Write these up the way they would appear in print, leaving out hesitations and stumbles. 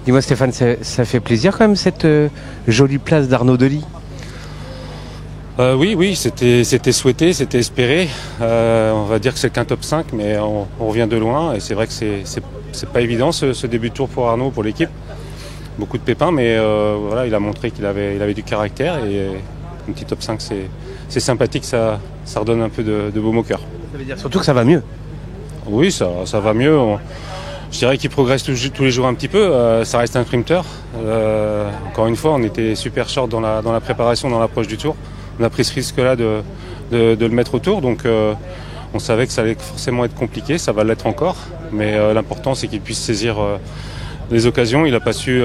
Dis-moi Stéphane, ça fait plaisir quand même cette jolie place d'Arnaud Delis. Oui, c'était souhaité, c'était espéré. On va dire que c'est qu'un top 5, mais on revient de loin. Et c'est vrai que c'est pas évident ce début de tour pour Arnaud, pour l'équipe. Beaucoup de pépins, mais voilà, il a montré qu'il avait du caractère. Et un petit top 5, c'est sympathique, ça redonne un peu de baume au cœur. Ça veut dire surtout que ça va mieux. Oui, ça va mieux. Je dirais qu'il progresse tous les jours un petit peu. Ça reste un sprinter. Encore une fois, on était super short dans la préparation, dans l'approche du tour. On a pris ce risque-là de le mettre au tour, donc on savait que ça allait forcément être compliqué, ça va l'être encore, mais l'important c'est qu'il puisse saisir les occasions. Il n'a pas su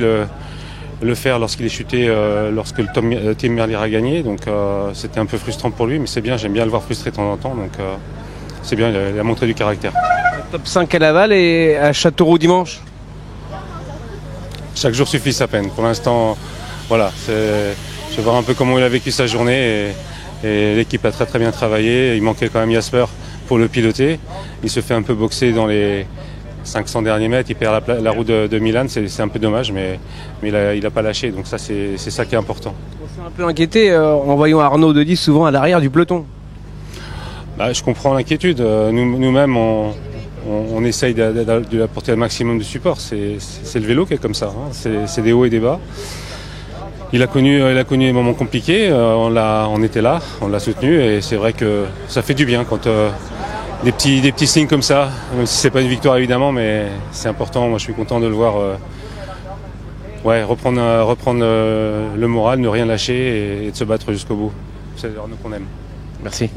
le faire lorsqu'il est chuté, lorsque le Team Merlier a gagné, donc c'était un peu frustrant pour lui, mais c'est bien, j'aime bien le voir frustré de temps en temps, donc c'est bien, il a montré du caractère. Top 5 à Laval et à Châteauroux dimanche. Chaque jour suffit sa peine. Pour l'instant, voilà, je vais voir un peu comment il a vécu sa journée et l'équipe a très très bien travaillé. Il manquait quand même Jasper pour le piloter. Il se fait un peu boxer dans les 500 derniers mètres. Il perd la roue de Milan, c'est un peu dommage, mais il a pas lâché. Donc ça, c'est ça qui est important. On s'est un peu inquiété en voyant Arnaud Delis souvent à l'arrière du peloton. Je comprends l'inquiétude. Nous-mêmes, on essaye de lui apporter le maximum de support. C'est le vélo qui est comme ça, hein. C'est des hauts et des bas. Il a connu des moments compliqués, on était là, on l'a soutenu et c'est vrai que ça fait du bien quand des petits signes comme ça, même si c'est pas une victoire évidemment, mais c'est important. Moi je suis content de le voir reprendre le moral, ne rien lâcher et de se battre jusqu'au bout. C'est Arnaud qu'on aime. Merci.